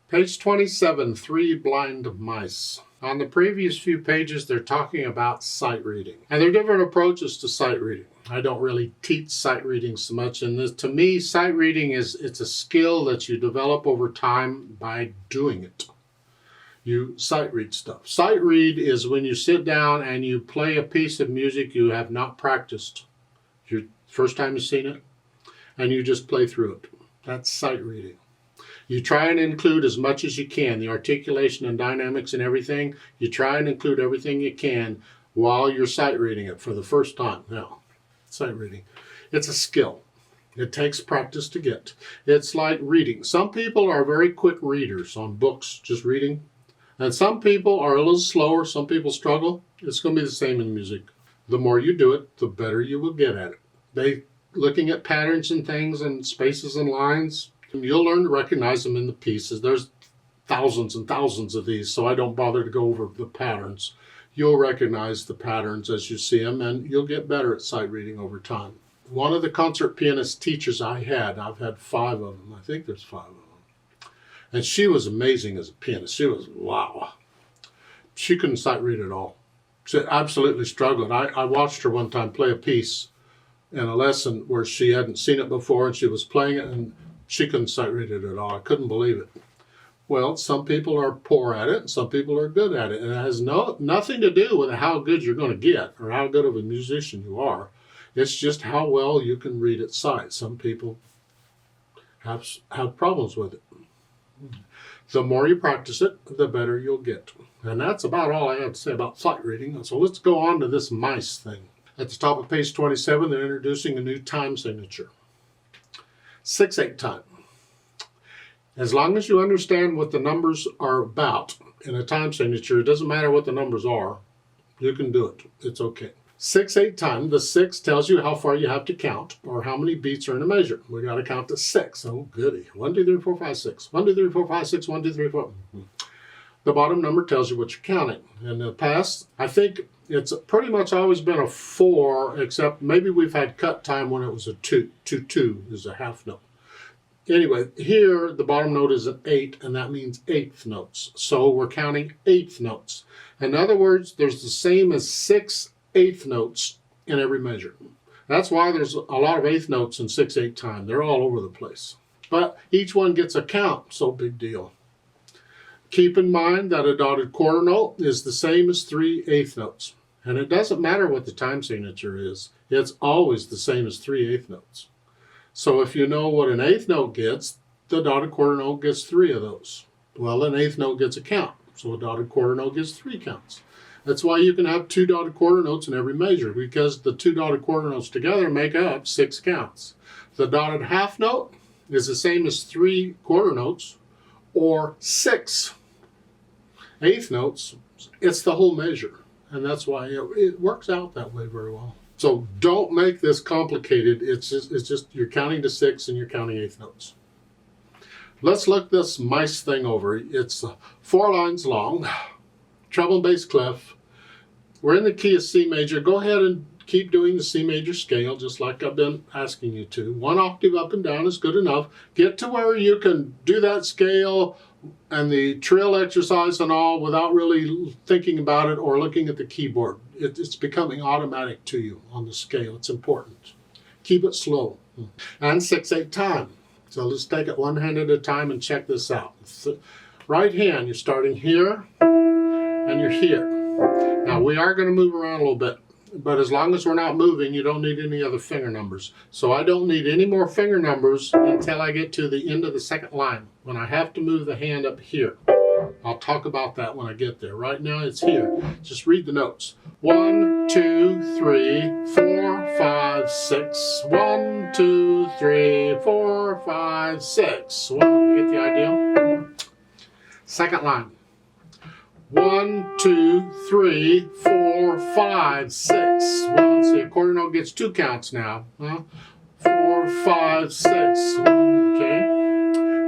Page 27, Three Blind Mice. On the previous few pages, they're talking about sight reading. And there are different approaches to sight reading. I don't really teach sight reading so much. And this, to me, sight reading it's a skill that you develop over time by doing it. You sight read stuff. Sight read is when you sit down and you play a piece of music you have not practiced. Your first time you've seen it, and you just play through it. That's sight reading. You try and include as much as you can, the articulation and dynamics and everything. You try and include everything you can while you're sight reading it for the first time. Now, sight reading, it's a skill. It takes practice to get. It's like reading. Some people are very quick readers on books, just reading. And some people are a little slower. Some people struggle. It's going to be the same in music. The more you do it, the better you will get at it. Looking at patterns and things and spaces and lines, you'll learn to recognize them in the pieces. There's thousands and thousands of these, so I don't bother to go over the patterns. You'll recognize the patterns as you see them, and you'll get better at sight reading over time. One of the concert pianist teachers I've had 5 of them. I think there's 5 of them. And she was amazing as a pianist. She was, wow. She couldn't sight read at all. She absolutely struggled. I watched her one time play a piece in a lesson where she hadn't seen it before, and she was playing it, and she couldn't sight read it at all. I couldn't believe it. Well, some people are poor at it, and some people are good at it. And it has nothing to do with how good you're going to get or how good of a musician you are. It's just how well you can read at sight. Some people have problems with it. The more you practice it, the better you'll get. And that's about all I have to say about sight reading. So let's go on to this mice thing. At the top of page 27, they're introducing a new time signature. 6/8 time. As long as you understand what the numbers are about in a time signature, it doesn't matter what the numbers are, you can do it. It's okay. 6/8 time, the 6 tells you how far you have to count or how many beats are in a measure. We got to count to 6. Oh, goody. 1, 2, 3, 4, 5, 6. 1, 2, 3, 4, 5, 6. 1, 2, 3, 4. The bottom number tells you what you're counting. In the past, I think it's pretty much always been a 4, except maybe we've had cut time when it was a 2. 2, 2 is a half note. Anyway, here the bottom note is an 8, and that means eighth notes. So we're counting eighth notes. In other words, there's the same as 6 eighth notes in every measure. That's why there's a lot of eighth notes in 6/8 time. They're all over the place. But each one gets a count, so big deal. Keep in mind that a dotted quarter note is the same as 3 eighth notes. And it doesn't matter what the time signature is. It's always the same as 3 eighth notes. So if you know what an eighth note gets, the dotted quarter note gets 3 of those. Well, an eighth note gets a count. So a dotted quarter note gets 3 counts. That's why you can have 2 dotted quarter notes in every measure, because the 2 dotted quarter notes together make up 6 counts. The dotted half note is the same as 3 quarter notes or 6 eighth notes. It's the whole measure, and that's why it works out that way very well. So don't make this complicated. It's just you're counting to 6 and you're counting eighth notes. Let's look this mice thing over. It's 4 lines long, treble and bass clef. We're in the key of C major. Go ahead and keep doing the C major scale, just like I've been asking you to. 1 octave up and down is good enough. Get to where you can do that scale and the trill exercise and all without really thinking about it or looking at the keyboard. It's becoming automatic to you on the scale. It's important. Keep it slow. And 6/8 time. So let's take it one hand at a time and check this out. Right hand, you're starting here and you're here. Now we are going to move around a little bit, but as long as we're not moving, you don't need any other finger numbers. So I don't need any more finger numbers until I get to the end of the second line, when I have to move the hand up here. I'll talk about that when I get there. Right now it's here. Just read the notes. 1, 2, 3, 4, 5, 6. 1, 2, 3, 4, 5, 6. Well, you get the idea? Second line. 1, 2, 3, 4, 5, 6. Well, see, a quarter note gets 2 counts now. 4, 5, 6. Okay.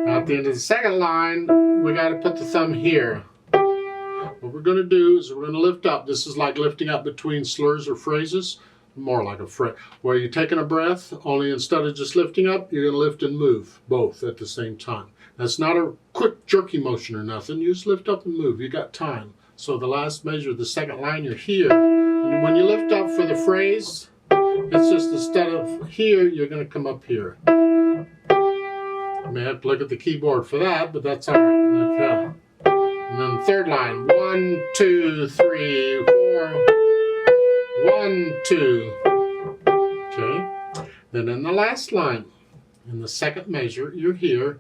Now at the end of the second line, we got to put the thumb here. What we're going to do is we're going to lift up. This is like lifting up between slurs or phrases. more like a fret, where you're taking a breath, only instead of just lifting up, you're going to lift and move both at the same time. That's not a quick jerky motion or nothing. You just lift up and move. You got time. So the last measure, the second line, you're here. And when you lift up for the phrase, it's just instead of here, you're going to come up here. You may have to look at the keyboard for that, but that's all right. Okay. And then the third line, 1, 2, 3, 4, 1, 2. Okay. Then in the last line, in the second measure, you're here.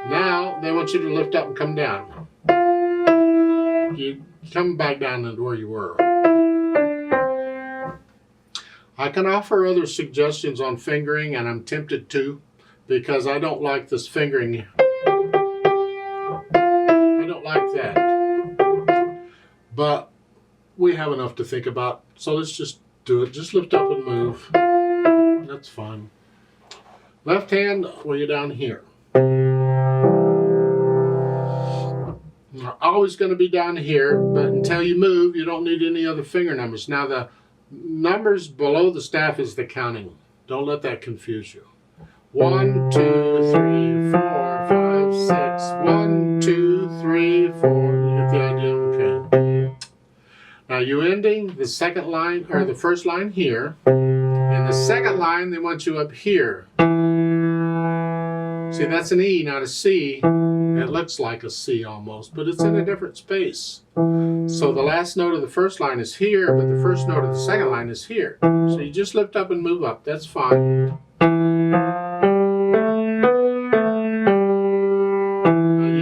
Now they want you to lift up and come down. You come back down into where you were. I can offer other suggestions on fingering, and I'm tempted to, because I don't like this fingering. I don't like that. But we have enough to think about, so let's just do it. Just lift up and move. That's fine. Left hand, well, you're down here. You're always going to be down here, but until you move, you don't need any other finger numbers. Now, the numbers below the staff is the counting. Don't let that confuse you. 1, 2, 3, 4, 5, 6. 1, 2, 3, 4. You get the idea? Okay. Now, you ending the second line, or the first line here. And the second line, they want you up here. See, that's an E, not a C. It looks like a C almost, but it's in a different space. So the last note of the first line is here, but the first note of the second line is here. So you just lift up and move up. That's fine. You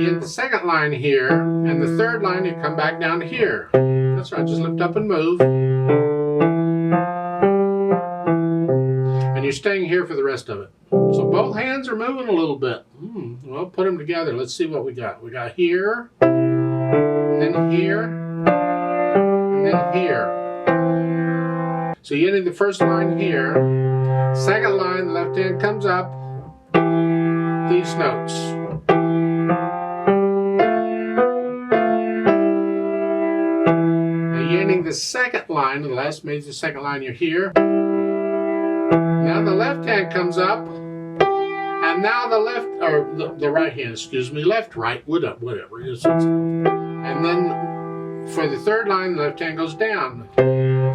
end the second line here, and the third line, you come back down here. That's right, just lift up and move. And you're staying here for the rest of it. So both hands are moving a little bit. Well, put them together. Let's see what we got. We got here, and then here, and then here. So you ended the first line here. Second line, the left hand comes up. These notes. Now you're ending the second line, the last major second line, you're here. Now the left hand comes up, and now the left, or the right hand, excuse me, left, right, whatever. And then for the third line, the left hand goes down.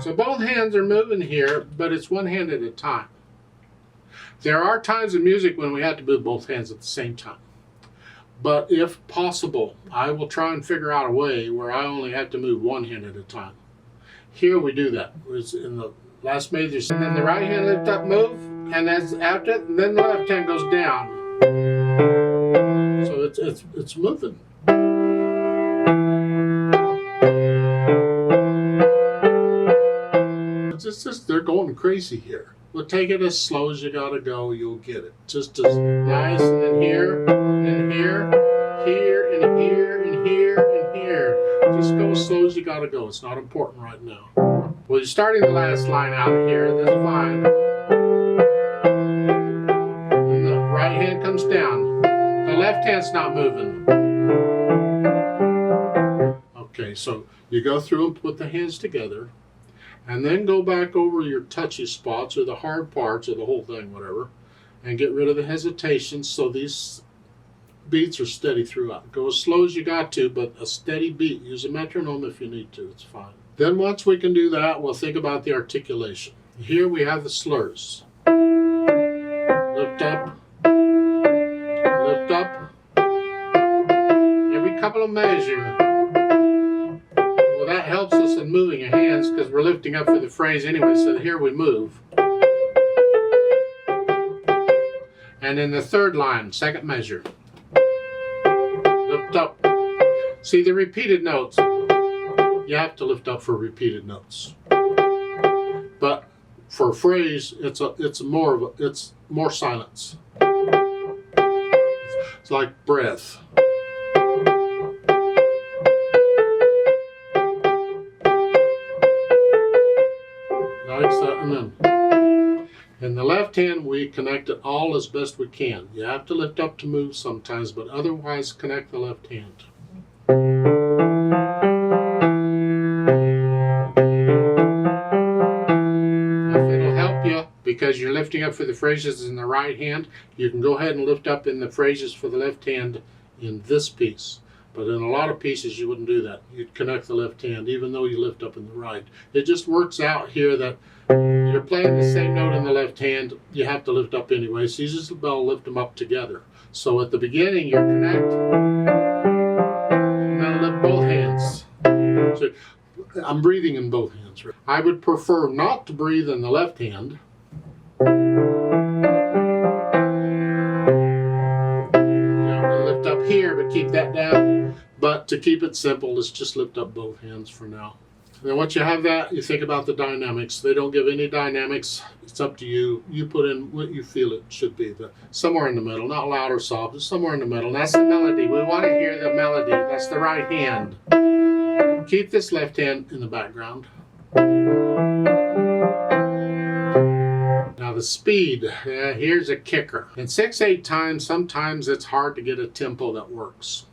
So both hands are moving here, but it's one hand at a time. There are times in music when we have to move both hands at the same time. But if possible, I will try and figure out a way where I only have to move one hand at a time. Here we do that. It's in the last major, and then the right hand lift up, move, and that's after it, and then the left hand goes down. So it's moving. It's just they're going crazy here. Well, take it as slow as you gotta go. You'll get it. Just as nice, and then here, and here, here, and here, and here, and here. Just go as slow as you gotta go. It's not important right now. Well, you're starting the last line out here, that's fine. And the right hand comes down. The left hand's not moving. Okay, so you go through and put the hands together, and then go back over your touchy spots or the hard parts or the whole thing, whatever, and get rid of the hesitation so these beats are steady throughout. Go as slow as you got to, but a steady beat. Use a metronome if you need to, it's fine. Then once we can do that, we'll think about the articulation. Here we have the slurs. Lift up, lift up. Every couple of measures. Well, that helps us in moving your hands because we're lifting up for the phrase anyway, so here we move. And in the third line, second measure. Lift up. See the repeated notes. You have to lift up for repeated notes. But for a phrase, it's more silence. It's like breath. Like that, and then. In the left hand, we connect it all as best we can. You have to lift up to move sometimes, but otherwise connect the left hand. you're lifting up for the phrases in the right hand, you can go ahead and lift up in the phrases for the left hand in this piece. But in a lot of pieces, you wouldn't do that. You'd connect the left hand, even though you lift up in the right. It just works out here that you're playing the same note in the left hand, you have to lift up anyway, so you just about lift them up together. So at the beginning, you connect, and then lift both hands. So I'm breathing in both hands. I would prefer not to breathe in the left hand. Lift up here, but keep that down. But to keep it simple, let's just lift up both hands for now. And then once you have that, you think about the dynamics. They don't give any dynamics. It's up to you. You put in what you feel it should be. But somewhere in the middle, not loud or soft, just somewhere in the middle. And that's the melody. We want to hear the melody. That's the right hand. Keep this left hand in the background. Now the speed, here's a kicker. In 6/8 time, sometimes it's hard to get a tempo that works.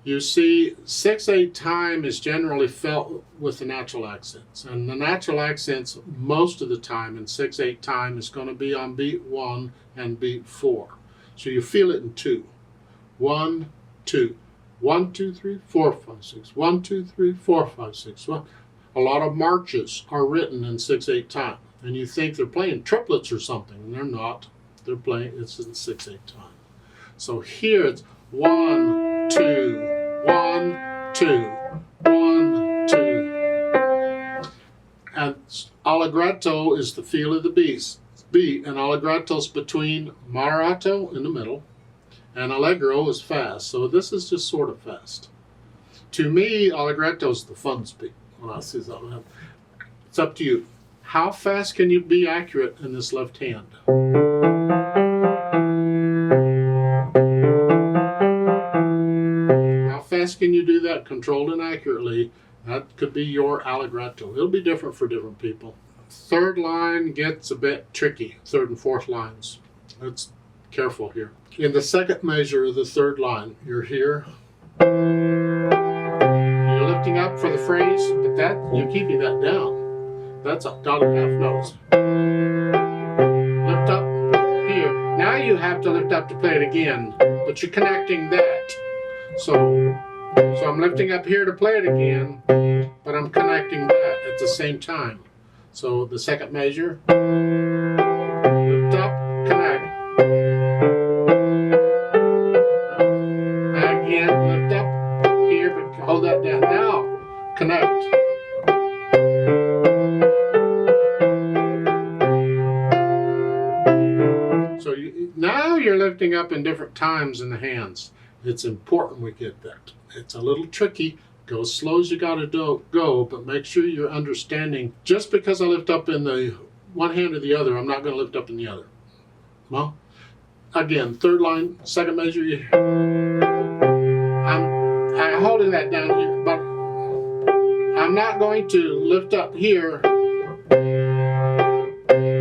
You see, 6/8 time is generally felt with the natural accents. And the natural accents, most of the time in 6/8 time, is going to be on beat 1 and beat 4. So you feel it in 2. 1, 2. 1, 2, 3, 4, 5, 6. 1, 2, 3, 4, 5, 6. Well, a lot of marches are written in 6/8 time. And you think they're playing triplets or something, and they're not. They're playing, it's in 6/8 time. So here it's 1, 2, 1, 2, 1, 2. And allegretto is the feel of the beat, and allegretto's between moderato in the middle, and allegro is fast. So this is just sort of fast. To me, allegretto is the fun speed. When I see something, it's up to you. How fast can you be accurate in this left hand? How fast can you do that controlled and accurately? That could be your allegretto. It'll be different for different people. Third line gets a bit tricky, third and fourth lines. Let's careful here. In the second measure of the third line, you're here. You're lifting up for the phrase, but that you're keeping that down. That's a dot and half notes. Lift up here. Now you have to lift up to play it again, but you're connecting that. So I'm lifting up here to play it again, but I'm connecting that at the same time. So the second measure, lift up, connect. Again, lift up here, but hold that down. Now, connect. Now you're lifting up in different times in the hands. It's important we get that. It's a little tricky. Go as slow as you gotta go, but make sure you're understanding. Just because I lift up in the one hand or the other, I'm not gonna lift up in the other. Well, again, third line, second measure. I'm holding that down here, but I'm not going to lift up here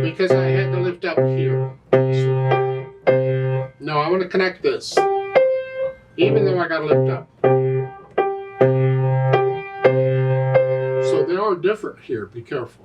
because I had to lift up here. No, I want to connect this, even though I got to lift up. So they are different here, be careful.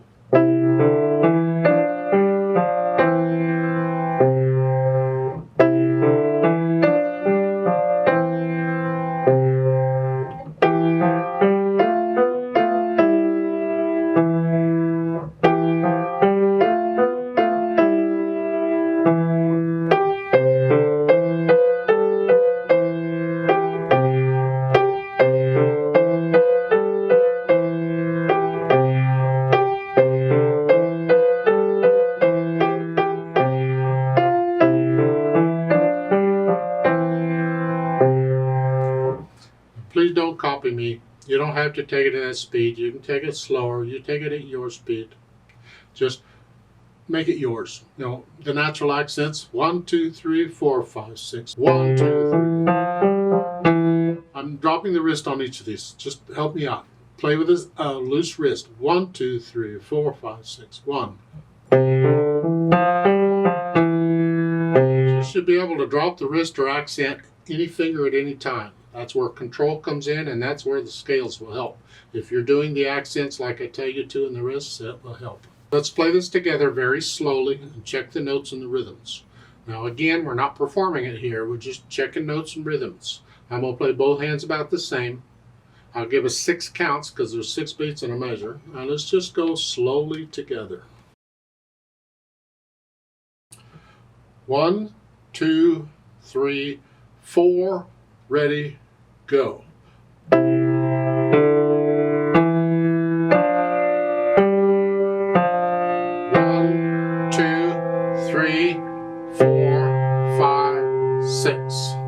Please don't copy me. You don't have to take it at that speed. You can take it slower. You take it at your speed. Just make it yours. You know, the natural accents. 1, 2, 3, 4, 5, 6. 1, 2, 3. I'm dropping the wrist on each of these. Just help me out. Play with a loose wrist. 1, 2, 3, 4, 5, 6. 1. You should be able to drop the wrist or accent any finger at any time. That's where control comes in, and that's where the scales will help. If you're doing the accents like I tell you to in the wrists, that will help. Let's play this together very slowly and check the notes and the rhythms. Now again, we're not performing it here, we're just checking notes and rhythms. I'm going to play both hands about the same. I'll give us 6 counts because there's 6 beats in a measure. Now let's just go slowly together. 1, 2, 3, 4, ready, go. 1, 2, 3, 4, 5, 6.